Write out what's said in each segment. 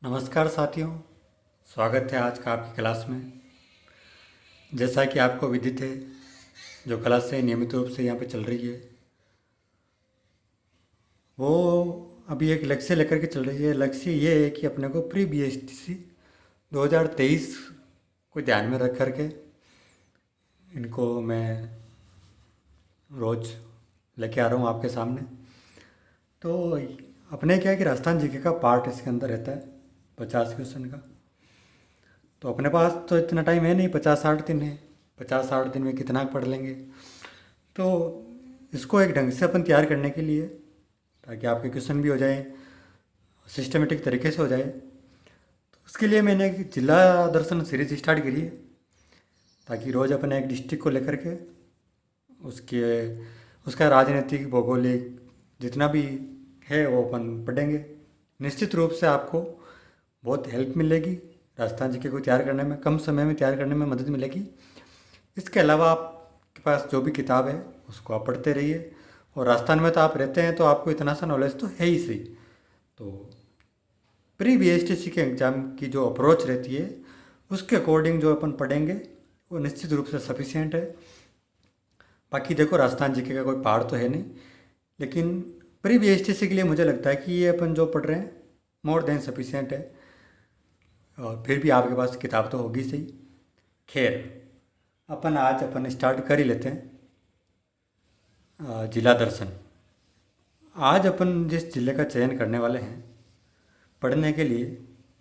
नमस्कार साथियों, स्वागत है आज का आपकी क्लास में। जैसा कि आपको विदित है, जो क्लासें नियमित रूप से यहाँ पे चल रही है वो अभी एक लक्ष्य लेकर के चल रही है। लक्ष्य ये है कि अपने को प्री BSTC 2023 को ध्यान में रख करके इनको मैं रोज़ लेके आ रहा हूँ आपके सामने। तो अपने क्या है कि राजस्थान जीके का पार्ट इसके अंदर रहता है 50 क्वेश्चन का। तो अपने पास तो इतना टाइम है नहीं, 50-60 दिन है। 50-60 दिन में कितना पढ़ लेंगे। तो इसको एक ढंग से अपन तैयार करने के लिए, ताकि आपके क्वेश्चन भी हो जाए, सिस्टमेटिक तरीके से हो जाए, तो उसके लिए मैंने एक जिला दर्शन सीरीज स्टार्ट करी है, ताकि रोज़ अपन एक डिस्ट्रिक्ट को लेकर के उसके उसका राजनीतिक भौगोलिक जितना भी है वो अपन पढ़ेंगे। निश्चित रूप से आपको बहुत हेल्प मिलेगी, राजस्थान जीके को तैयार करने में, कम समय में तैयार करने में मदद मिलेगी। इसके अलावा आपके पास जो भी किताब है उसको आप पढ़ते रहिए। और राजस्थान में तो आप रहते हैं तो आपको इतना सा नॉलेज तो है ही सही। तो प्री BSTC के एग्ज़ाम की जो अप्रोच रहती है उसके अकॉर्डिंग जो अपन पढ़ेंगे वो निश्चित रूप से सफिशिएंट है। बाकी देखो, राजस्थान जीके का कोई पहाड़ तो है नहीं, लेकिन प्री BSTC के लिए मुझे लगता है कि ये अपन जो पढ़ रहे हैं मोर देन सफिशिएंट है। और फिर भी आपके पास किताब तो होगी सही। खैर, अपन स्टार्ट कर ही लेते हैं। जिला दर्शन। आज अपन जिस जिले का चयन करने वाले हैं पढ़ने के लिए,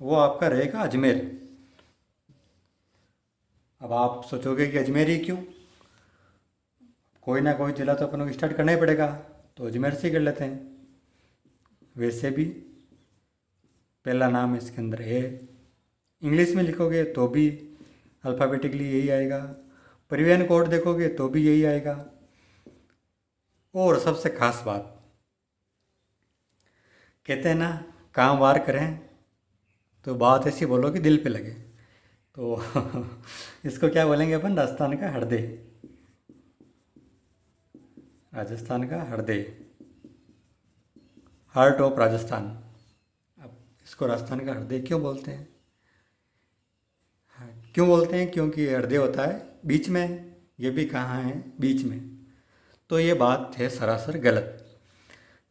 वो आपका रहेगा अजमेर। अब आप सोचोगे कि अजमेर ही क्यों, कोई ना कोई जिला तो अपन को स्टार्ट करना ही पड़ेगा, तो अजमेर से ही कर लेते हैं। वैसे भी पहला नाम इसके अंदर है, इंग्लिश में लिखोगे तो भी अल्फ़ाबेटिकली यही आएगा, परिवहन कोड देखोगे तो भी यही आएगा। और सबसे खास बात, कहते हैं ना, काम वार करें तो बात ऐसी बोलो कि दिल पे लगे। तो इसको क्या बोलेंगे अपन, राजस्थान का हृदय। राजस्थान का हृदय, हार्ट ऑफ राजस्थान। अब इसको राजस्थान का हृदय क्यों बोलते हैं? क्यों बोलते हैं? क्योंकि हृदय होता है बीच में, ये भी कहाँ है, बीच में। तो ये बात है सरासर गलत।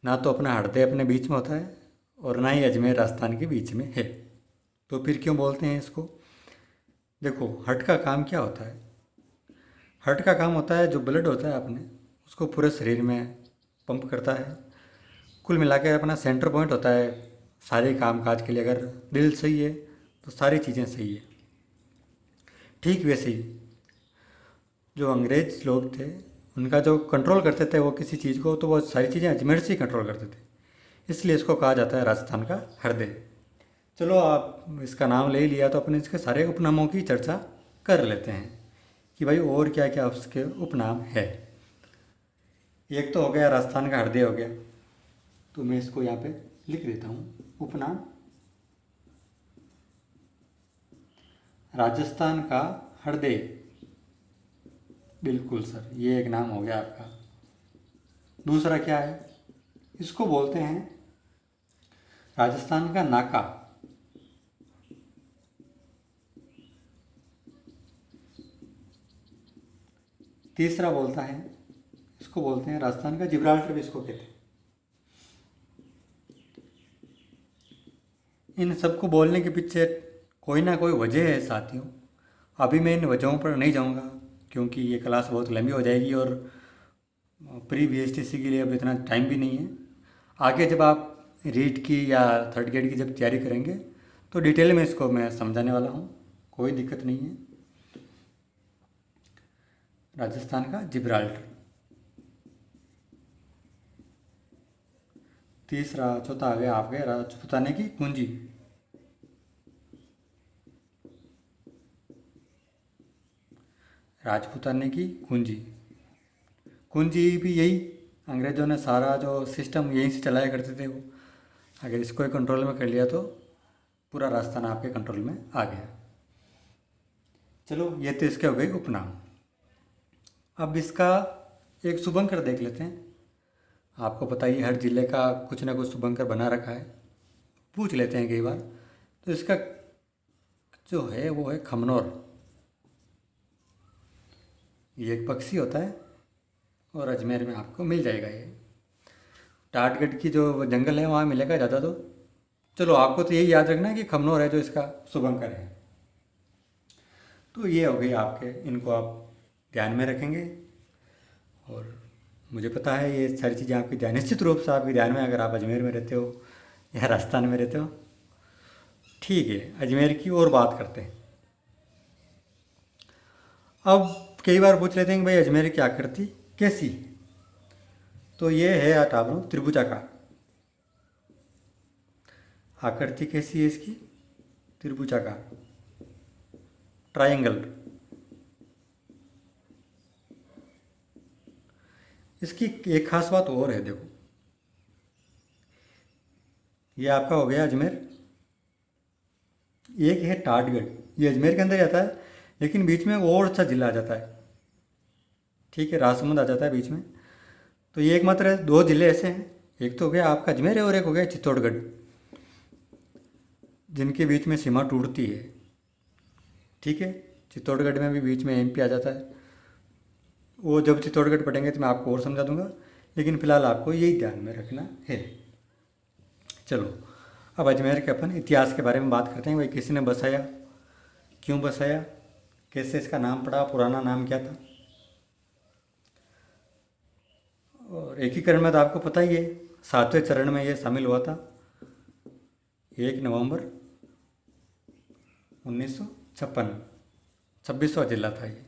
ना तो अपना हृदय अपने बीच में होता है और ना ही अजमेर राजस्थान के बीच में है। तो फिर क्यों बोलते हैं इसको? देखो, हार्ट का काम क्या होता है? हार्ट का काम होता है, जो ब्लड होता है अपने, उसको पूरे शरीर में पंप करता है। कुल मिला के अपना सेंटर पॉइंट होता है सारे काम काज के लिए। अगर दिल सही है तो सारी चीज़ें सही है। ठीक वैसे ही जो अंग्रेज लोग थे, उनका जो कंट्रोल करते थे वो किसी चीज़ को, तो वो सारी चीज़ें अजमेर से ही कंट्रोल करते थे। इसलिए इसको कहा जाता है राजस्थान का हृदय। चलो, आप इसका नाम ले ही लिया तो अपन इसके सारे उपनामों की चर्चा कर लेते हैं कि भाई और क्या क्या उसके उपनाम है। एक तो हो गया राजस्थान का हृदय हो गया, तो मैं इसको यहाँ पे लिख देता हूँ। उपनाम राजस्थान का हृदय, बिल्कुल सर, ये एक नाम हो गया आपका। दूसरा क्या है? इसको बोलते हैं राजस्थान का नाका। तीसरा बोलता है, इसको बोलते हैं राजस्थान का जिब्राल्टर भी इसको कहते हैं। इन सबको बोलने के पीछे कोई ना कोई वजह है साथियों। अभी मैं इन वजहों पर नहीं जाऊंगा, क्योंकि ये क्लास बहुत लंबी हो जाएगी और प्री BSTC के लिए अब इतना टाइम भी नहीं है। आगे जब आप रीट की या थर्ड ग्रेड की जब तैयारी करेंगे तो डिटेल में इसको मैं समझाने वाला हूँ, कोई दिक्कत नहीं है। राजस्थान का जिब्राल्टर। तीसरा, चौथा आ गया आपके राजपूताने की कुंजी। राजपूताने की कुंजी। कुंजी भी यही, अंग्रेज़ों ने सारा जो सिस्टम यहीं से चलाया करते थे वो। अगर इसको ही कंट्रोल में कर लिया तो पूरा राजस्थान आपके कंट्रोल में आ गया। चलो, ये तो इसके हो गए उपनाम। अब इसका एक शुभंकर देख लेते हैं। आपको पता ही, हर जिले का कुछ ना कुछ शुभंकर बना रखा है, पूछ लेते हैं कई बार। तो इसका जो है वो है खमनोर। ये एक पक्षी होता है और अजमेर में आपको मिल जाएगा ये। टाटगढ़ की जो जंगल है वहाँ मिलेगा ज़्यादा। तो चलो, आपको तो यही याद रखना है कि खमनोर है जो इसका शुभंकर है। तो ये हो गई आपके, इनको आप ध्यान में रखेंगे। और मुझे पता है ये सारी चीज़ें आपकी ध्यान, निश्चित रूप से आपके ध्यान में, अगर आप अजमेर में रहते हो या राजस्थान में रहते हो। ठीक है, अजमेर की और बात करते हैं। अब कई बार पूछ लेते हैं कि भाई अजमेर की आकृति कैसी है। तो ये है आटावरों त्रिभुजाकार। आकृति कैसी है इसकी? त्रिभुजाकार, ट्रायंगल। इसकी एक खास बात और है, देखो, ये आपका हो गया अजमेर। एक है टाटगढ़, ये अजमेर के अंदर आता है, लेकिन बीच में और अच्छा जिला आ जाता है। ठीक है, राजसमंद आ जाता है बीच में। तो ये एकमात्र दो जिले ऐसे हैं, एक तो हो गया आपका अजमेर है और एक हो गया चित्तौड़गढ़, जिनके बीच में सीमा टूटती है। ठीक है, चित्तौड़गढ़ में भी बीच में एमपी आ जाता है। वो जब चित्तौड़गढ़ पढ़ेंगे तो मैं आपको और समझा दूंगा, लेकिन फिलहाल आपको यही ध्यान में रखना है। चलो, अब अजमेर के अपन इतिहास के बारे में बात करते हैं। भाई किसी ने बसाया, क्यों बसाया, कैसे इसका नाम पड़ा, पुराना नाम क्या था। और एकीकरण में तो आपको पता ही है, 7वें चरण में ये शामिल हुआ था 1 नवंबर 1956। 26वां जिला था ये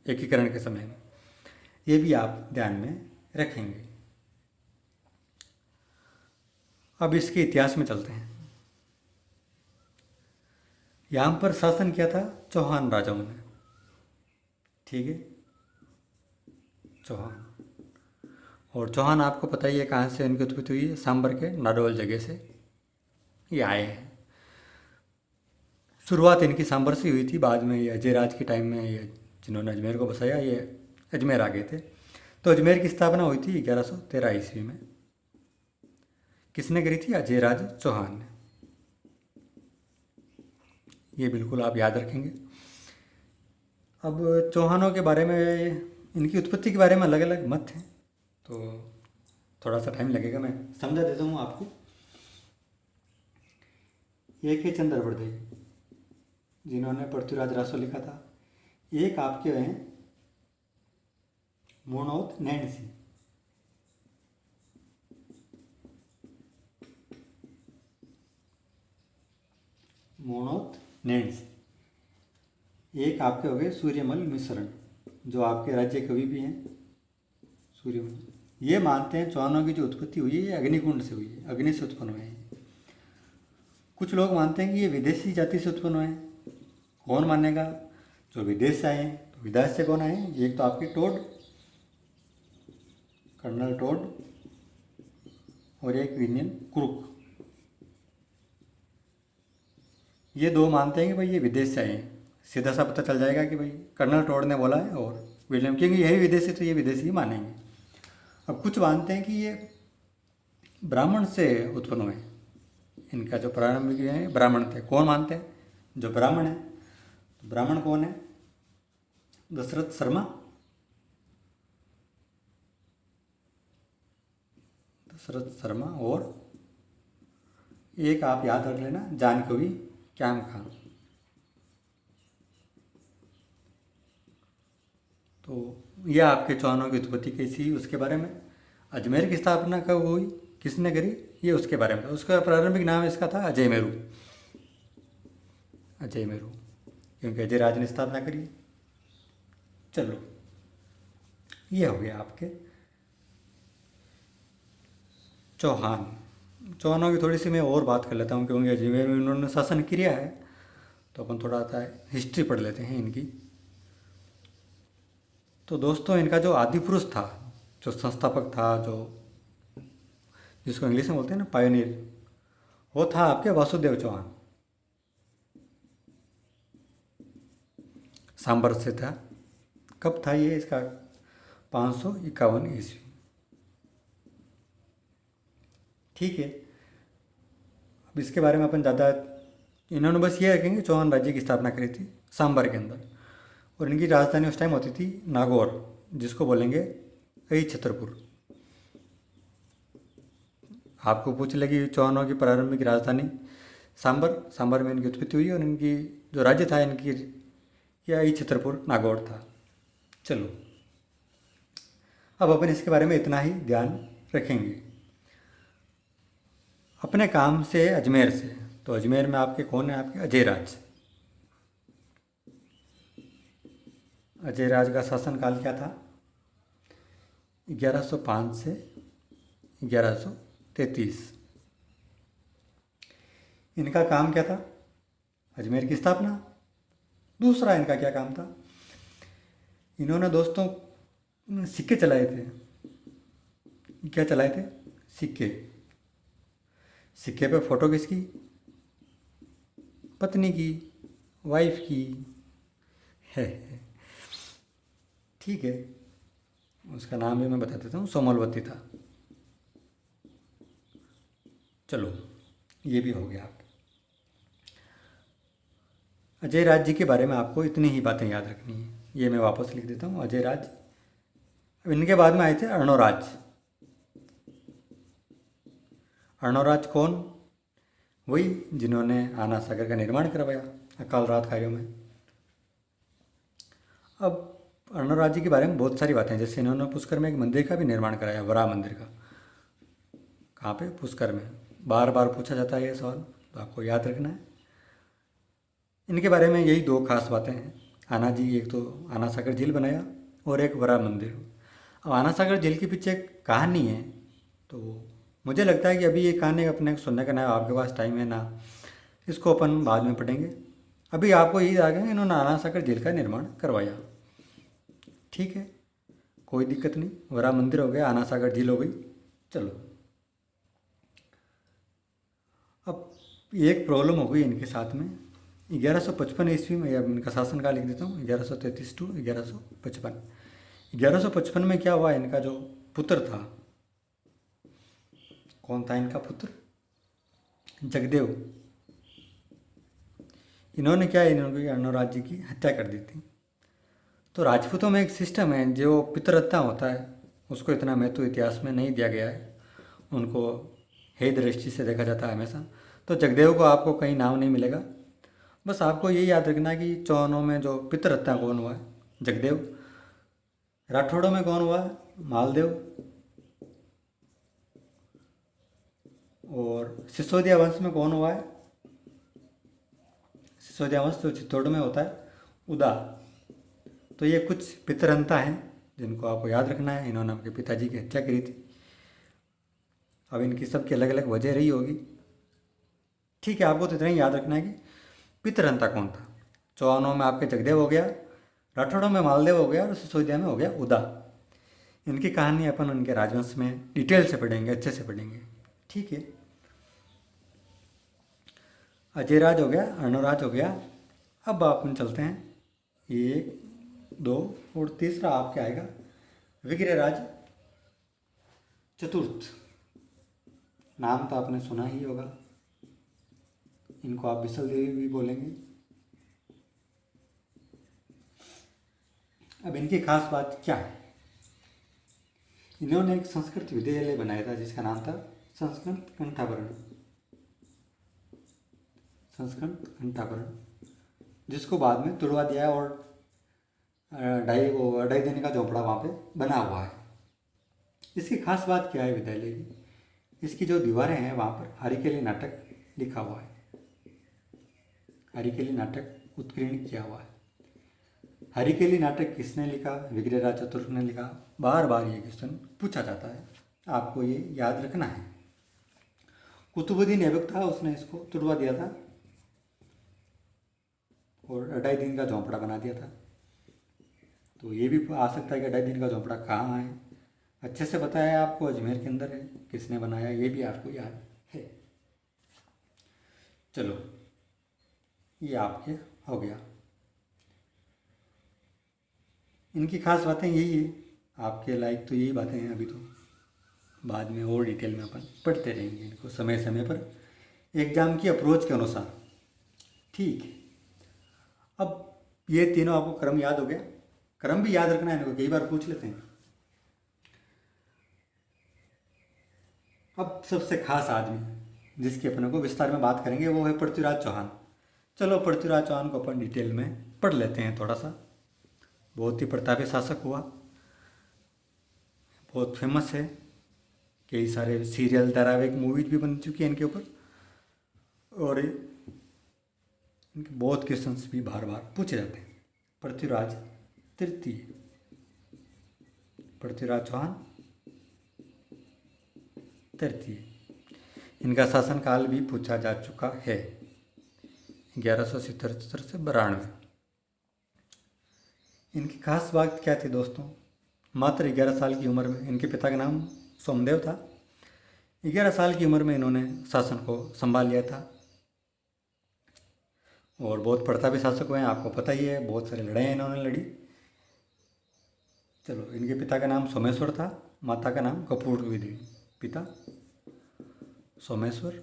एकीकरण के समय में। ये भी आप ध्यान में रखेंगे। अब इसके इतिहास में चलते हैं। यहाँ पर शासन किया था चौहान राजाओं ने। ठीक है, चौहान। और चौहान आपको पता ही है कहाँ से इनकी उत्पत्ति हुई है, सांबर के नाडोल जगह से ये आए हैं। शुरुआत इनकी सांबर से हुई थी, बाद में ये अजयराज के टाइम में ये जिन्होंने अजमेर को बसाया ये अजमेर आ गए थे। तो अजमेर की स्थापना हुई थी 1113 ईस्वी में। किसने करी थी? अजयराज चौहान ने। ये बिल्कुल आप याद रखेंगे। अब चौहानों के बारे में, इनकी उत्पत्ति के बारे में अलग अलग मत हैं, तो थोड़ा सा टाइम लगेगा, मैं समझा देता हूँ आपको। एक है चंद्रवर्धय, जिन्होंने पृथ्वीराज रासो लिखा था। एक आपके हैं मोनोत नैन्सी। मोनोत नैन्सी। एक आपके हो गए सूर्यमल मिश्रण, जो आपके राज्य कवि भी हैं सूर्यमल। ये मानते हैं चौहानों की जो उत्पत्ति हुई है ये अग्निकुंड से हुई है, अग्नि से उत्पन्न हुए हैं। कुछ लोग मानते हैं कि ये विदेशी जाति से उत्पन्न हुए हैं। कौन मानेगा? जो विदेश से आए हैं। तो विदेश से कौन आए हैं? एक तो आपके टोड, कर्नल टोड, और एक विलियम क्रुक। ये दो मानते हैं कि भाई ये विदेश से आए हैं। सीधा सा पता चल जाएगा कि भाई कर्नल टोड ने बोला है और विलियम, क्योंकि यही विदेशी, तो ये विदेशी ही मानेंगे। अब कुछ मानते हैं कि ये ब्राह्मण से उत्पन्न हुए। इनका जो प्रारंभिक है ब्राह्मण थे। कौन मानते हैं? जो ब्राह्मण है। तो ब्राह्मण कौन है? दशरथ शर्मा, दशरथ शर्मा, और एक आप याद रख लेना, जानकवी क्याम खान। तो यह आपके चौहानों की उत्पत्ति कैसी उसके बारे में। अजमेर की स्थापना कब हुई, किसने करी, ये उसके बारे में। उसका प्रारंभिक नाम इसका था अजय मेरू। अजय मेरू, क्योंकि अजय राज ने स्थापना करी। चलो, ये हो गया आपके चौहान। चौहानों की थोड़ी सी मैं और बात कर लेता हूँ, क्योंकि अजमेर में उन्होंने शासन किया है, तो अपन थोड़ा सा हिस्ट्री पढ़ लेते हैं इनकी। तो दोस्तों, इनका जो आदि पुरुष था, जो संस्थापक था, जो जिसको इंग्लिश में बोलते हैं ना पायोनियर, वो था आपके वासुदेव चौहान। सांबर से था। कब था ये? इसका 551 ईस्वी। ठीक है, अब इसके बारे में अपन ज़्यादा इन्होंने बस ये रखेंगे चौहान राज्य की स्थापना करी थी सांबर के अंदर, और इनकी राजधानी उस टाइम होती थी नागौर, जिसको बोलेंगे अई छतरपुर। आपको पूछ लगी चौहानों की प्रारंभिक राजधानी सांबर, सांबर में इनकी उत्पत्ति हुई, और इनकी जो राज्य था इनकी यह अई छतरपुर नागौर था। चलो, अब अपन इसके बारे में इतना ही ध्यान रखेंगे। अपने काम से अजमेर से, तो अजमेर में आपके कौन है? आपके अजय राज। अजय राज का शासनकाल क्या था? 1105 से 1133। इनका काम क्या था? अजमेर की स्थापना। दूसरा इनका क्या काम था? इन्होंने दोस्तों सिक्के चलाए थे। क्या चलाए थे? सिक्के। सिक्के पे फोटो किसकी? पत्नी की, वाइफ की है। ठीक है, उसका नाम भी मैं बता देता हूँ, सोमलवती था। चलो, ये भी हो गया। अजय राज जी के बारे में आपको इतनी ही बातें याद रखनी है। ये मैं वापस लिख देता हूँ, अजय राज। अब इनके बाद में आए थे अर्णोराज। अर्णोराज कौन? वही जिन्होंने आना सागर का निर्माण करवाया अकाल रात कार्यों में। अब अर्णोराज जी के बारे में बहुत सारी बातें, जैसे इन्होंने पुष्कर में एक मंदिर का भी निर्माण कराया, वराह मंदिर का। कहाँ पे? पुष्कर में। बार बार पूछा जाता है ये सवाल, तो आपको याद रखना है। इनके बारे में यही दो खास बातें हैं। आना जी, एक तो आना सागर झील बनाया और एक वराह मंदिर। अब आना सागर झील के पीछे एक कहानी है, तो मुझे लगता है कि अभी ये कहानी अपने सुनने का ना, आपके पास टाइम है ना, इसको अपन बाद में पढ़ेंगे। अभी आपको यही आ गया, इन्होंने आना सागर झील का निर्माण करवाया। ठीक है, कोई दिक्कत नहीं। वराह मंदिर हो गया, आना सागर झील हो गई। चलो, अब एक प्रॉब्लम हो गई इनके साथ में। 1155 ईस्वी में, अब इनका शासनकाल लिख देता हूँ, 1133 टू 1155। 1155 में क्या हुआ? इनका जो पुत्र था, कौन था इनका पुत्र? जगदेव। इन्होंने क्या, इन्होंने अर्णोराज जी की हत्या कर दी थी। तो राजपूतों में एक सिस्टम है, जो पितृहत्या होता है उसको इतना महत्व इतिहास में नहीं दिया गया है, उनको हे दृष्टि से देखा जाता है हमेशा। तो जगदेव को आपको कहीं नाम नहीं मिलेगा। बस आपको यही याद रखना है कि चौहानों में जो पितृहत्या कौन हुआ है? जगदेव। राठौड़ों में कौन हुआ है? मालदेव। और सिसोदिया वंश में कौन हुआ है? सिसोदिया वंश जो चित्तौड़ में होता है, उदा। तो ये कुछ पितृहत्या हैं जिनको आपको याद रखना है। इन्होंने आपके पिताजी की हत्या करी थी। अब इनकी सबकी अलग अलग वजह रही होगी। ठीक है, आपको तो इतना ही याद रखना है कि पितृहत्या कौन था। चौहानों में आपके जगदेव हो गया, राठौड़ों में मालदेव हो गया, और सिसोदिया में हो गया उदा। इनकी कहानी अपन उनके राजवंश में डिटेल से पढ़ेंगे, अच्छे से पढ़ेंगे। ठीक है, अजयराज हो गया, अर्णोराज हो गया। अब अपन चलते हैं 1, 2 और तीसरा आपके आएगा विग्रहराज चतुर्थ। नाम तो आपने सुना ही होगा, इनको आप बिसल देवी भी बोलेंगे। अब इनकी खास बात क्या है? इन्होंने एक संस्कृत विद्यालय बनाया था जिसका नाम था संस्कृत कंठाभरण। संस्कृत कंठाभरण, जिसको बाद में तुड़वा दिया है, और अढ़ाई दिन का झोंपड़ा वहाँ पे बना हुआ है। इसकी खास बात क्या है विद्यालय की? इसकी जो दीवारें हैं वहाँ पर हरिकेली नाटक लिखा हुआ है। हरिकेली नाटक उत्कीर्ण किया हुआ है। हरिकेली नाटक किसने लिखा? विग्रहराज चतुर्थ ने लिखा। बार बार ये क्वेश्चन पूछा जाता है, आपको ये याद रखना है। कुतुबुद्दीन ऐबक था, उसने इसको तुड़वा दिया था और 2.5 दिन का झोंपड़ा बना दिया था। तो ये भी आ सकता है कि 2.5 दिन का झोंपड़ा कहाँ है। अच्छे से बताया आपको, अजमेर के अंदर है। किसने बनाया ये भी आपको याद है। चलो, ये आपके हो गया। इनकी खास बातें यही है, आपके लायक तो यही बातें हैं। अभी तो बाद में और डिटेल में अपन पढ़ते रहेंगे इनको समय समय पर, एग्जाम की अप्रोच के अनुसार। ठीक है। अब ये तीनों आपको क्रम याद हो गया। क्रम भी याद रखना है, इनको कई बार पूछ लेते हैं। अब सबसे खास आदमी जिसकी अपने को विस्तार में बात करेंगे वो है पृथ्वीराज चौहान। चलो पृथ्वीराज चौहान को अपन डिटेल में पढ़ लेते हैं थोड़ा सा। बहुत ही प्रतापी शासक हुआ, बहुत फेमस है, कई सारे सीरियल धारावाहिक मूवीज भी बन चुकी हैं इनके ऊपर, और इनके बहुत क्वेश्चंस भी बार बार पूछे जाते हैं। पृथ्वीराज तृतीय, पृथ्वीराज चौहान तृतीय, इनका शासनकाल भी पूछा जा चुका है, 1177 से 92। इनकी खास बात क्या थी दोस्तों? मात्र 11 साल की उम्र में, इनके पिता का नाम सोमदेव था, 11 साल की उम्र में इन्होंने शासन को संभाल लिया था। और बहुत प्रतापी शासक हुए हैं, आपको पता ही है, बहुत सारी लड़ाइयाँ इन्होंने लड़ी। चलो, इनके पिता का नाम सोमेश्वर था, माता का नाम कपूरवी देवी। पिता सोमेश्वर,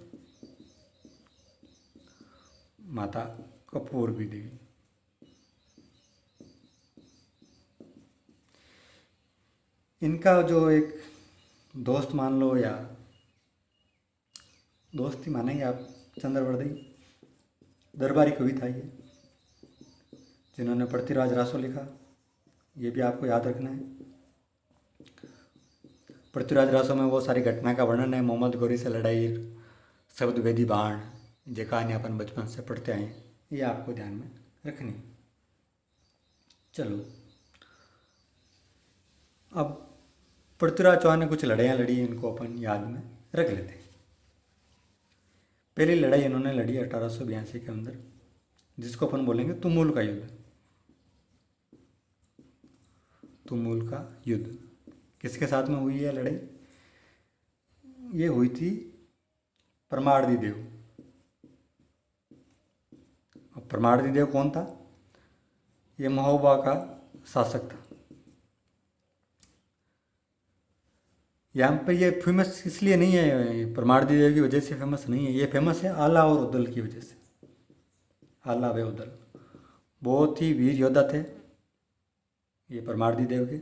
माता कपूरवी देवी। इनका जो एक दोस्त मान लो, या दोस्त ही मानेंगे आप, चंद्रवर्दी दरबारी कवि था ये, जिन्होंने पृथ्वीराज रासो लिखा। ये भी आपको याद रखना है। पृथ्वीराज रासो में वो सारी घटना का वर्णन है, मोहम्मद गौरी से लड़ाई, शब्द वेदी बाण, ये कहानी अपन बचपन से पढ़ते आए हैं, ये आपको ध्यान में रखनी। चलो, अब पृथ्वीराज चौहान ने कुछ लड़ाइयाँ लड़ी, इनको अपन याद में रख लेते हैं। पहली लड़ाई इन्होंने लड़ी 1882 के अंदर, जिसको अपन बोलेंगे तुमुल का युद्ध। तुमुल का युद्ध किसके साथ में हुई है लड़ाई? ये हुई थी परमार्दी देव। अब परमार्दी देव कौन था? ये महोबा का शासक था। यहाँ पर ये फेमस इसलिए नहीं है, परमार्दी देव की वजह से फेमस नहीं है, ये फेमस है आला और उदल की वजह से। आला व उदल बहुत ही वीर योद्धा थे ये परमार्दी देव के।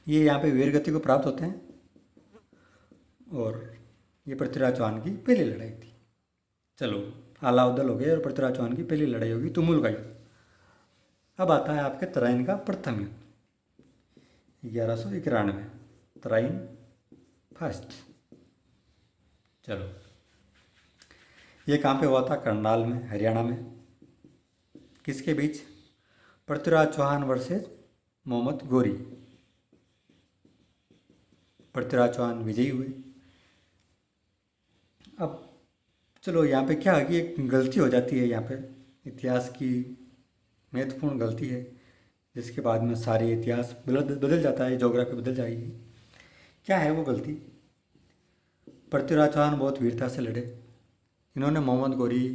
ये यहाँ पे वीर गति को प्राप्त होते हैं, और ये पृथ्वीराज चौहान की पहली लड़ाई थी। चलो, आला उदल हो गए और पृथ्वीराज चौहान की पहली लड़ाई होगी तुमुल का युद्ध। अब आता है आपके तराइन का प्रथम युद्ध, 1191, तराइन फर्स्ट। चलो, ये कहाँ पे हुआ था? करनाल में, हरियाणा में। किसके बीच? पृथ्वीराज चौहान वर्सेस मोहम्मद गौरी। पृथ्वीराज चौहान विजयी हुए। अब चलो, यहाँ पे क्या है कि एक गलती हो जाती है, यहाँ पे इतिहास की महत्वपूर्ण गलती है, जिसके बाद में सारे इतिहास बदल जाता है, ज्योग्राफी बदल जाएगी। क्या है वो गलती? पृथ्वीराज चौहान बहुत वीरता से लड़े, इन्होंने मोहम्मद गौरी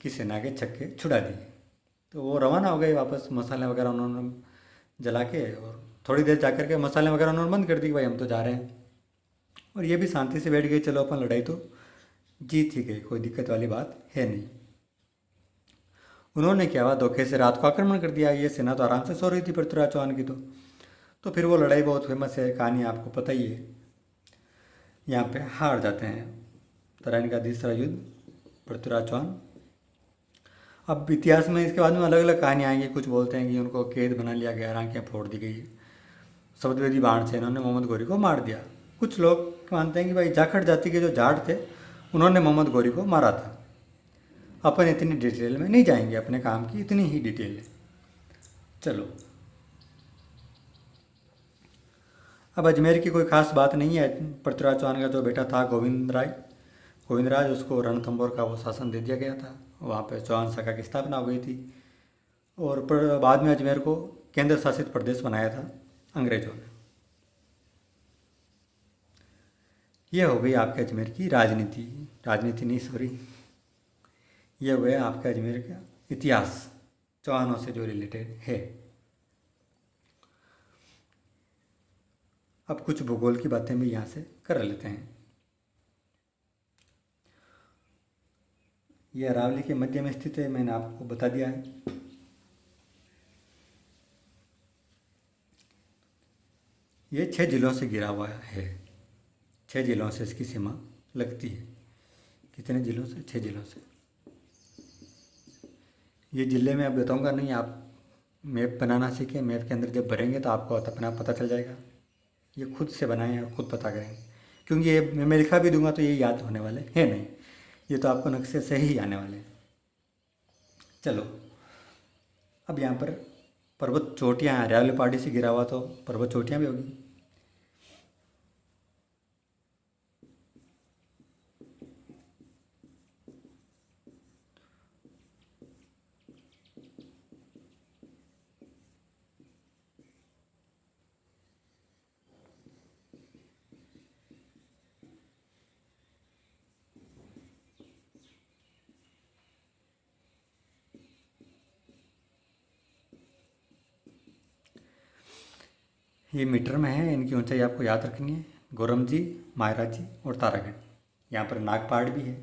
की सेना के छक्के छुड़ा दिए, तो वो रवाना हो गए वापस। मसाले वगैरह उन्होंने जला के, और थोड़ी देर जाकर के मसाले वगैरह उन्होंने बंद कर दी कि भाई हम तो जा रहे हैं, और ये भी शांति से बैठ गए, चलो अपन लड़ाई तो जीत ही गई, कोई दिक्कत वाली बात है नहीं। उन्होंने क्या हुआ, धोखे से रात को आक्रमण कर दिया। ये सेना तो आराम से सो रही थी पृथ्वीराज चौहान की, तो फिर वो लड़ाई बहुत फेमस है, कहानी आपको पता ही है। यहाँ पे हार जाते हैं। तराइन का तीसरा युद्ध, पृथ्वीराज चौहान। अब इतिहास में इसके बाद में अलग अलग कहानियाँ आएंगी। कुछ बोलते हैं कि उनको कैद बना लिया गया, आंखें फोड़ दी गई, शब्दवेदी बाण से इन्होंने मोहम्मद गौरी को मार दिया। कुछ लोग मानते हैं कि भाई जाखड़ जाति के जो जाट थे उन्होंने मोहम्मद गौरी को मारा था। अपन इतनी डिटेल में नहीं जाएंगे, अपने काम की इतनी ही डिटेल है। चलो, अब अजमेर की कोई खास बात नहीं है। पृथ्वीराज चौहान का जो बेटा था गोविंदराज, उसको रणथंभौर का वो शासन दे दिया गया था। वहाँ पे चौहान शाखा की स्थापना हो गई थी, और बाद में अजमेर को केंद्र शासित प्रदेश बनाया था अंग्रेजों ने। यह हो गई आपके अजमेर की राजनीति नहीं, सॉरी, यह हुआ आपके अजमेर का इतिहास, चौहानों से जो रिलेटेड है। अब कुछ भूगोल की बातें भी यहाँ से कर लेते हैं। ये अरावली के मध्य में स्थित है, मैंने आपको बता दिया है। ये 6 जिलों से घिरा हुआ है, 6 जिलों से इसकी सीमा लगती है। कितने जिलों से? 6 जिलों से। ये ज़िले में अब बताऊंगा नहीं, आप मैप बनाना सीखें, मैप के अंदर जब भरेंगे तो आपको अपना पता चल जाएगा। ये खुद से बनाएं और खुद पता करें, क्योंकि ये मैं लिखा भी दूंगा तो ये याद होने वाले हैं नहीं, ये तो आपको नक्शे से ही आने वाले हैं। चलो, अब यहाँ पर पर्वत चोटियाँ हैं, अरावली पहाड़ी से घिरा हुआ तो पर्वत चोटियाँ भी होगी। ये मीटर में है, इनकी ऊंचाई आपको याद रखनी है। गोरमजी, मायराजी और तारागढ़। यहाँ पर नाग पहाड़ भी है,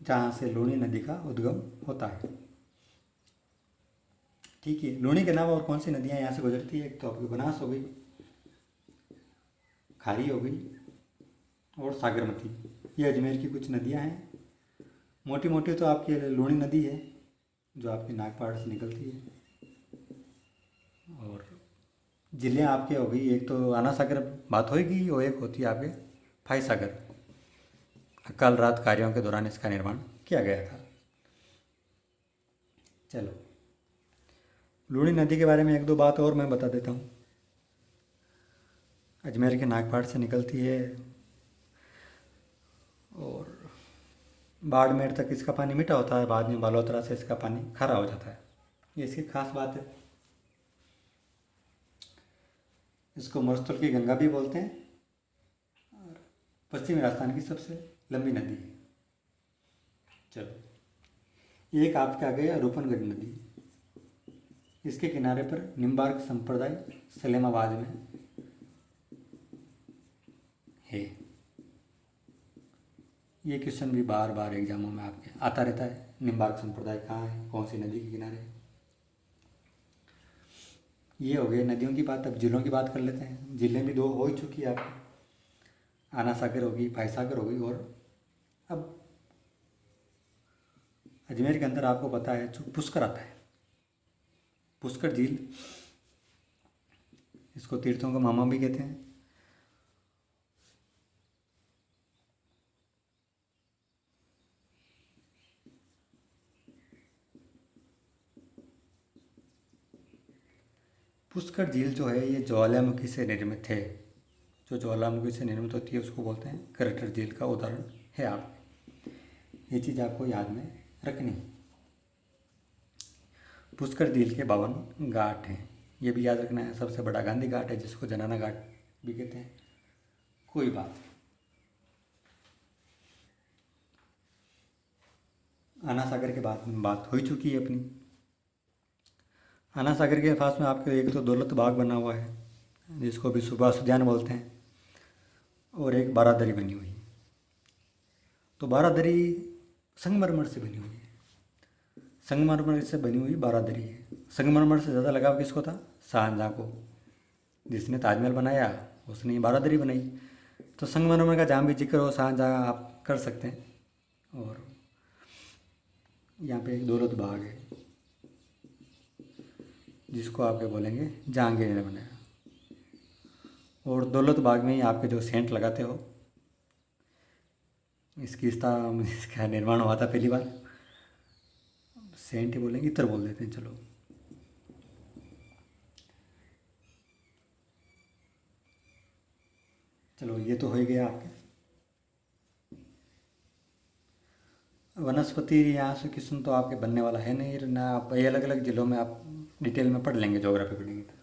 जहाँ से लूनी नदी का उद्गम होता है। ठीक है, लूनी के अलावा और कौन सी नदियाँ यहाँ से गुजरती है? एक तो आपकी बनास हो गई, खारी हो गई और सागरमती। ये अजमेर की कुछ नदियाँ हैं। मोटी मोटी तो आपकी लूनी नदी है जो आपके नाग पहाड़ से निकलती है। और जिले आपके हो गई, एक तो आना सागर बात होगी और एक होती है आपके फाई सागर। कल रात कार्यों के दौरान इसका निर्माण किया गया था। चलो, लूनी नदी के बारे में एक दो बात और मैं बता देता हूँ। अजमेर के नागपाड़ से निकलती है और बाड़मेर तक इसका पानी मीठा होता है, बाद में बालोतरा से इसका पानी खारा हो जाता है। ये इसकी खास बात है। इसको मरुस्थल की गंगा भी बोलते हैं और पश्चिमी राजस्थान की सबसे लंबी नदी है। चलो, एक आपके आ गया रूपनगढ़ नदी। इसके किनारे पर निम्बार्क संप्रदाय सलेमाबाद में है। ये क्वेश्चन भी बार बार एग्जामों में आपके आता रहता है, निम्बार्क संप्रदाय कहाँ है, कौन सी नदी के किनारे है। ये हो गई नदियों की बात। अब जिलों की बात कर लेते हैं। जिले भी दो हो ही चुकी है आपकी, आना सागर होगी, फाई सागर होगी। और अब अजमेर के अंदर आपको पता है जो पुष्कर आता है, पुष्कर झील, इसको तीर्थों का मामा भी कहते हैं। पुष्कर झील जो है ये ज्वालामुखी से निर्मित है। जो ज्वालामुखी से निर्मित होती है उसको बोलते हैं करटर झील का उदाहरण है। आप ये चीज़ आपको याद में रखनी है। पुष्कर झील के 52 घाट हैं, ये भी याद रखना है। सबसे बड़ा गांधी घाट है जिसको जनाना घाट भी कहते हैं। कोई बात, आना सागर के बाद में बात हो ही चुकी है अपनी। आना सागर के पास में आपके एक तो दौलत बाग बना हुआ है जिसको भी सुभाष उद्यान बोलते हैं, और एक बारादरी बनी हुई है। तो बारादरी संगमरमर से बनी हुई है, संगमरमर से बनी हुई बारादरी है। संगमरमर से ज़्यादा लगाव किसको था? शाहजहाँ को। जिसने ताजमहल बनाया उसने ही बारादरी बनाई। तो संगमरमर का जहाँ भी जिक्र हो शाहजहाँ आप कर सकते हैं। और यहाँ पे एक दौलत बाग है जिसको आपके बोलेंगे जहांगीर ने बनाया। और दौलत बाग में ही आपके जो सेंट लगाते हो, इसका निर्माण हुआ था पहली बार। सेंट ही बोलेंगे, इत्र बोल देते हैं। चलो, चलो ये तो हो ही गया आपके। वनस्पति यहाँ से किस्म तो आपके बनने वाला है नहीं ना। आप ये अलग अलग जिलों में आप डिटेल में पढ़ लेंगे, ज्योग्राफी पढ़ेंगे तो।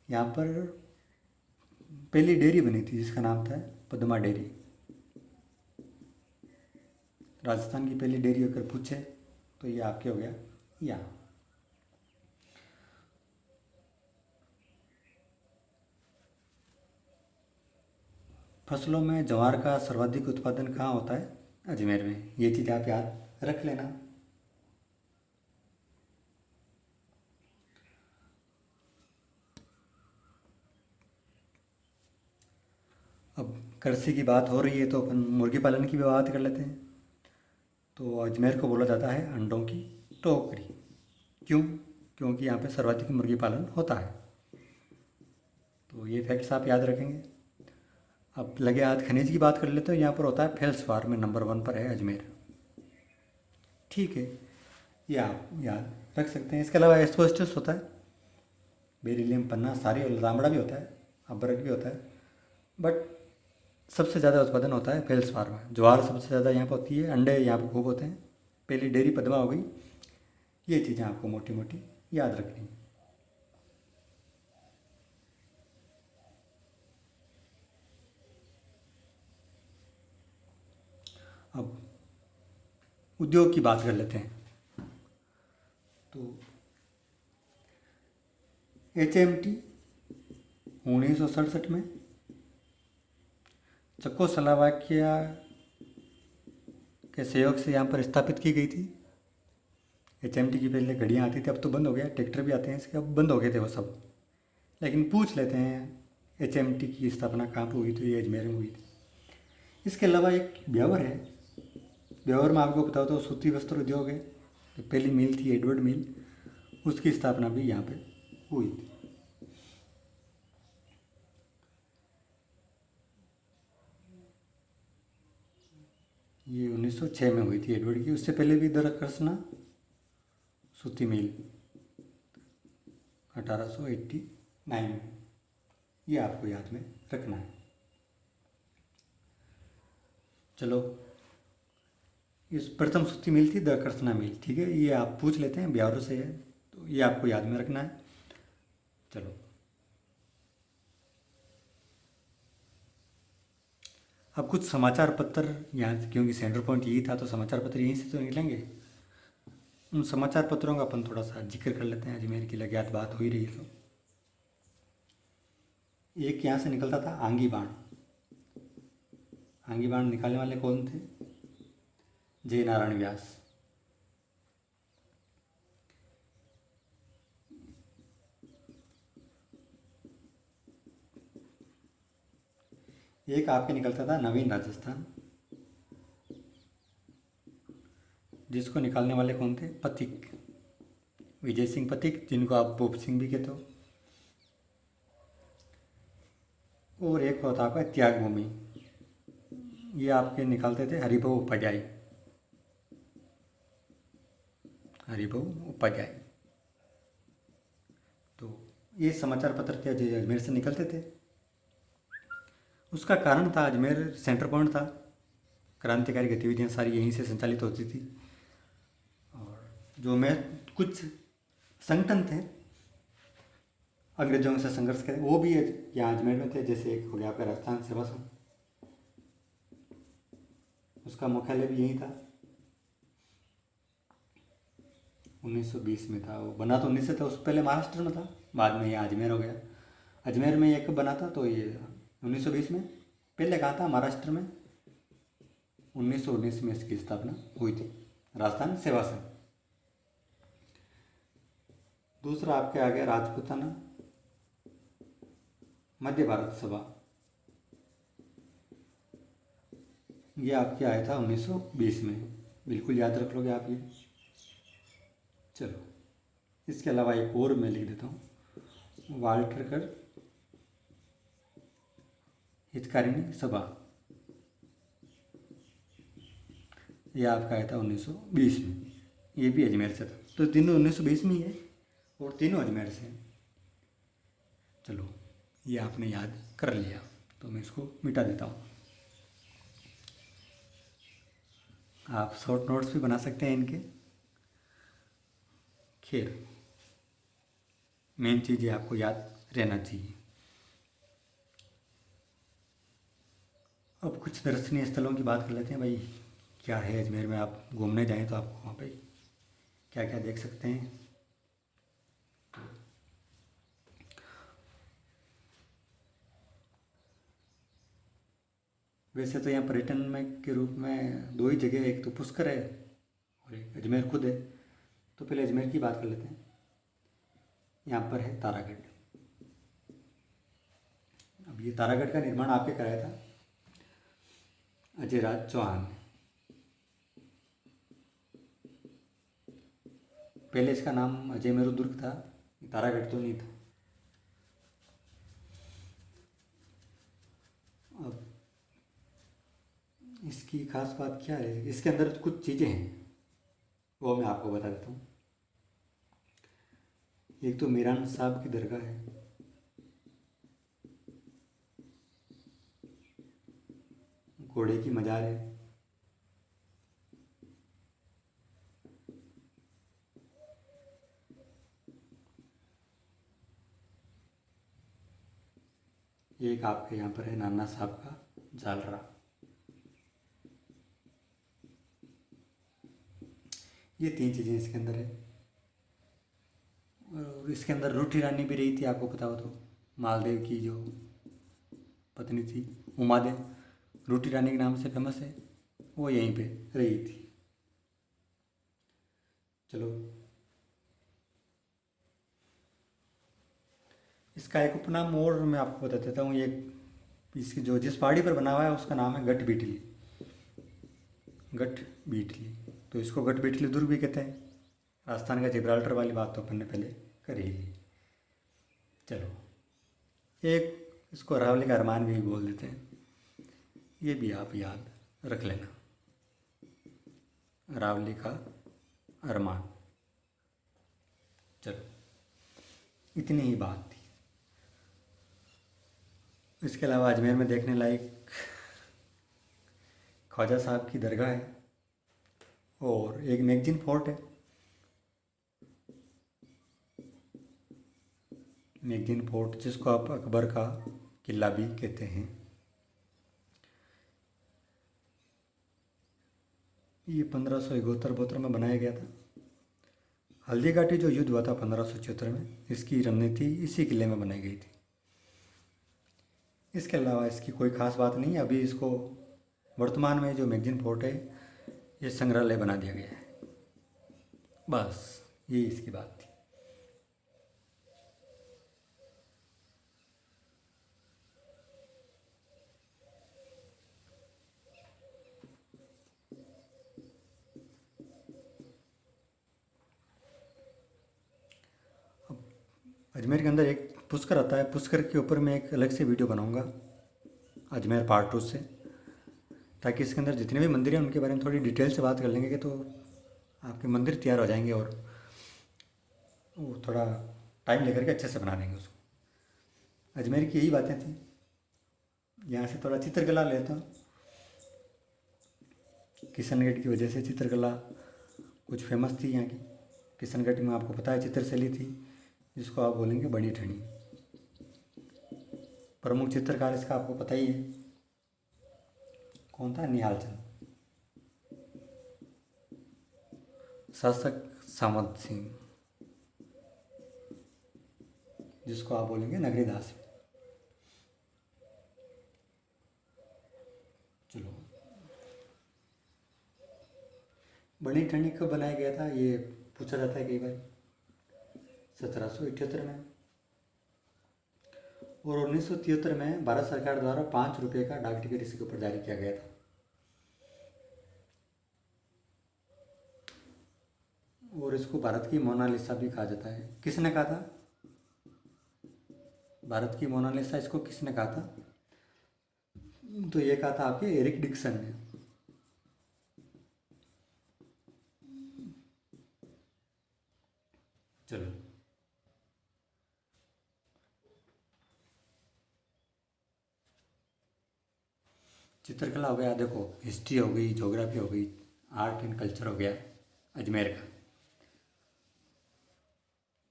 यहाँ पर पहली डेयरी बनी थी जिसका नाम था पद्मा डेयरी। राजस्थान की पहली डेयरी अगर पूछे तो ये आपके हो गया यहाँ। फसलों में ज्वार का सर्वाधिक उत्पादन कहाँ होता है? अजमेर में। ये चीज़ आप याद रख लेना। अब कृषि की बात हो रही है तो अपन मुर्गी पालन की भी बात कर लेते हैं। तो अजमेर को बोला जाता है अंडों की टोकरी। क्यों? क्योंकि यहाँ पे सर्वाधिक मुर्गी पालन होता है। तो ये फैक्ट्स आप याद रखेंगे। अब लगे हाथ खनिज की बात कर लेते हैं। यहाँ पर होता है फेल्सपार में नंबर 1 पर है अजमेर। ठीक है, ये आप याद रख सकते हैं। इसके अलावा एस्बेस्टस होता है, बेरिलियम, पन्ना, सारी और तांबा भी होता है, अभ्रक भी होता है। बट सबसे ज़्यादा उत्पादन होता है फेल्सपार में। ज्वार सबसे ज़्यादा यहाँ पर होती है, अंडे यहाँ पर खूब होते हैं। पहली डेयरी पद्मा हो गई। ये चीज़ें आपको मोटी मोटी याद रखनी है। अब उद्योग की बात कर लेते हैं। तो HMT 1967 में चेकोस्लोवाकिया के सहयोग से यहाँ पर स्थापित की गई थी। HMT की पहले घड़ियाँ आती थी, अब तो बंद हो गया। ट्रैक्टर भी आते हैं इसके, अब बंद हो गए थे वो सब। लेकिन पूछ लेते हैं HMT की स्थापना कहाँ पर हुई थी? ये अजमेर में हुई थी। इसके अलावा एक ब्यावर है। ब्यावर में आपको बताओ तो सूती वस्त्र उद्योग है। पहली मिल थी एडवर्ड मिल, उसकी स्थापना भी यहाँ पे हुई थी। ये 1906 में हुई थी एडवर्ड की। उससे पहले भी दरकर्सना सूती मिल 1889 में। ये आपको याद में रखना है। चलो, इस प्रथम सूती मिल थी दरकर्सना मिल। ठीक है, ये आप पूछ लेते हैं, ब्यावर से है, तो ये आपको याद में रखना है। चलो, अब कुछ समाचार पत्र यहाँ से, क्योंकि सेंटर पॉइंट यही था तो समाचार पत्र यहीं से तो निकलेंगे। उन समाचार पत्रों का अपन थोड़ा सा जिक्र कर लेते हैं। अजमेर की लग्यात बात हो ही रही है तो एक यहाँ से निकलता था आंगी बाण। आंगी बाण निकालने वाले कौन थे? जय नारायण व्यास। एक आपके निकलता था नवीन राजस्थान, जिसको निकालने वाले कौन थे? पथिक, विजय सिंह पथिक, जिनको आप भूप सिंह भी कहते हो। और एक होता आपका त्याग भूमि, ये आपके निकालते थे हरिभव उपाध्याय। हरिभव उपाध्याय। तो ये समाचार पत्र थे जो अजमेर से निकलते थे। उसका कारण था अजमेर सेंटर पॉइंट था, क्रांतिकारी गतिविधियां सारी यहीं से संचालित होती थी। और जो मैं कुछ संगठन थे अंग्रेजों से संघर्ष करे, वो भी यहाँ अजमेर में थे। जैसे एक हो गया आपका राजस्थान सेवा संघ, उसका मुख्यालय भी यहीं था। 1920 में था वो, बना तो 19 से था। उस पहले महाराष्ट्र में था, बाद में यहाँ अजमेर हो गया। अजमेर में एक बना था तो ये 1920 में। पहले कहाँ था? महाराष्ट्र में। 1919 में इसकी स्थापना हुई थी, राजस्थान सेवा संघ। दूसरा आपके आ गया राजपूताना मध्य भारत सभा। ये आपके आया था 1920 में। बिल्कुल याद रख लोगे आप ये। चलो, इसके अलावा एक और मैं लिख देता हूँ, वाल्टरकर हितकारिणी सभा। ये आपका आया था 1920 में। ये भी अजमेर से था। तो तीनों 1920 में ही है और तीनों अजमेर से हैं। चलो, ये आपने याद कर लिया तो मैं इसको मिटा देता हूँ। आप शॉर्ट नोट्स भी बना सकते हैं इनके। खैर, मेन चीज़ ये आपको याद रहना चाहिए। अब कुछ दर्शनीय स्थलों की बात कर लेते हैं भाई। क्या है अजमेर में? आप घूमने जाएं तो आपको वहाँ पे क्या क्या देख सकते हैं। वैसे तो यहाँ पर्यटन में के रूप में दो ही जगह है, एक तो पुष्कर है और एक अजमेर खुद है। तो पहले अजमेर की बात कर लेते हैं। यहाँ पर है तारागढ़। अब ये तारागढ़ का निर्माण आपके कराया था अजय राज चौहान ने। पहले इसका नाम अजय मेरू दुर्ग था, तारागढ़ तो नहीं था। अब इसकी खास बात क्या है, इसके अंदर कुछ चीज़ें हैं वो मैं आपको बता देता हूँ। एक तो मीरान साहब की दरगाह है, घोड़े की मजार है, एक आपके यहाँ पर है नाना साहब का जालरा। ये तीन चीज़ें इसके अंदर है। और इसके अंदर रूठी रानी भी रही थी, आपको पता हो तो। मालदेव की जो पत्नी थी उमादेव, रूठी रानी के नाम से फेमस है, वो यहीं पे रही थी। चलो, इसका एक उपनाम और मैं आपको बता देता हूँ। ये इसकी जो जिस पहाड़ी पर बना हुआ है उसका नाम है गट बीटली। गट बीटली, तो इसको गट बीटली दुर्ग भी कहते हैं। राजस्थान का जिब्राल्टर वाली बात तो अपन ने पहले कर ही ली। चलो, एक इसको अरावली का अरमान भी बोल देते हैं, ये भी आप याद रख लेना, अरावली का अरमान। चलो, इतनी ही बात थी। इसके अलावा अजमेर में देखने लायक ख्वाजा साहब की दरगाह है और एक मैगजीन फोर्ट है। मैगजीन फोर्ट जिसको आप अकबर का किला भी कहते हैं। ये 1571-72 में बनाया गया था। हल्दी घाटी जो युद्ध हुआ था 1576 में, इसकी रणनीति इसी किले में बनाई गई थी। इसके अलावा इसकी कोई ख़ास बात नहीं। अभी इसको वर्तमान में जो मैगजीन फोर्ट है ये संग्रहालय बना दिया गया है। बस यही इसकी बात थी। अजमेर के अंदर एक पुष्कर आता है, पुष्कर के ऊपर मैं एक अलग से वीडियो बनाऊंगा अजमेर पार्ट 2 से, ताकि इसके अंदर जितने भी मंदिर हैं उनके बारे में थोड़ी डिटेल से बात कर लेंगे कि तो आपके मंदिर तैयार हो जाएंगे और वो थोड़ा टाइम लेकर के अच्छे से बना देंगे उसको। अजमेर की यही बातें थी। यहाँ से थोड़ा चित्रकला लेता हूँ। किशनगढ़ की वजह से चित्रकला कुछ फेमस थी यहाँ की। किशनगढ़ में आपको पता है चित्रशैली थी जिसको आप बोलेंगे बड़ी ठनी। प्रमुख चित्रकार इसका आपको पता ही है, कौन था? निहाल चंद। शासक सामंत सिंह जिसको आप बोलेंगे नगरीदास। चलो, बड़ी ठंडी कब बनाया गया था ये पूछा जाता है कई बार। 1778 में। और 1973 में भारत सरकार द्वारा 5 रुपये का डाक टिकट इसके ऊपर जारी किया गया था। और इसको भारत की मोनालिसा भी कहा जाता है। किसने कहा था भारत की मोनालिसा? इसको किसने कहा था? तो ये कहा था आपके एरिक डिक्सन ने। चलो, चित्रकला हो गया, देखो हिस्ट्री हो गई, ज्योग्राफी हो गई, आर्ट एंड कल्चर हो गया अजमेर का।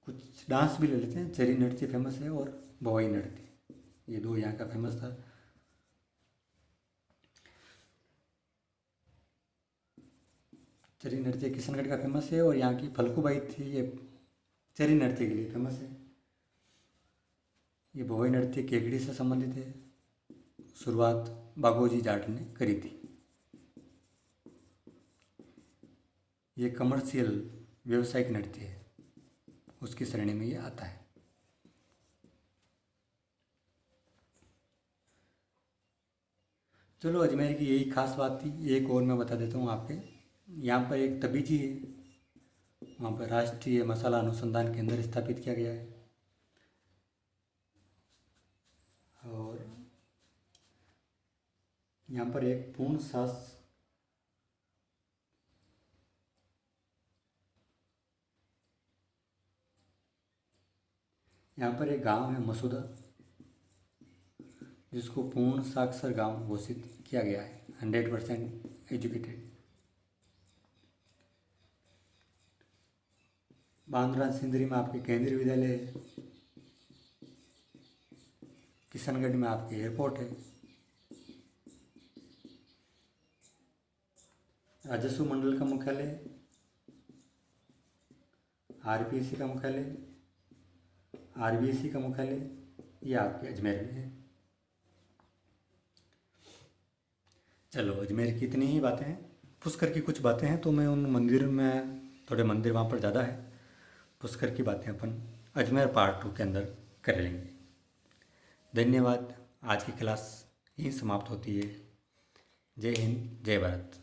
कुछ डांस भी ले लेते हैं। चरी नृत्य फेमस है और भवाई नृत्य, ये दो यहाँ का फेमस था। चरी नृत्य किशनगढ़ का फेमस है और यहाँ की फल्गुबाई थी, ये चरी नृत्य के लिए फेमस है। ये भवाई नृत्य केकड़ी से संबंधित है। शुरुआत बागोजी जाट ने करी थी। ये कमर्शियल व्यावसायिक नृत्य है, उसकी श्रेणी में ये आता है। चलो, अजमेर की यही खास बात थी। एक और मैं बता देता हूँ आपके, यहाँ पर एक तबीजी है, वहाँ पर राष्ट्रीय मसाला अनुसंधान केंद्र स्थापित किया गया है। और यहाँ पर एक पूर्ण सांस यहाँ पर एक गांव है मसूदा, जिसको पूर्ण साक्षर गांव घोषित किया गया है, 100% एजुकेटेड। बांद्रा सिंदरी में आपके केंद्रीय विद्यालय है। किशनगढ़ में आपके एयरपोर्ट है। राजस्व मंडल का मुख्यालय, आरपीएससी का मुख्यालय, आरबीएससी का मुख्यालय, ये आपके अजमेर में है। चलो, अजमेर की इतनी ही बातें हैं। पुष्कर की कुछ बातें हैं, तो मैं उन मंदिर में, थोड़े मंदिर वहाँ पर ज़्यादा है, पुष्कर की बातें अपन अजमेर पार्ट 2 के अंदर कर लेंगे। धन्यवाद। आज की क्लास यहीं समाप्त होती है। जय हिंद, जय भारत।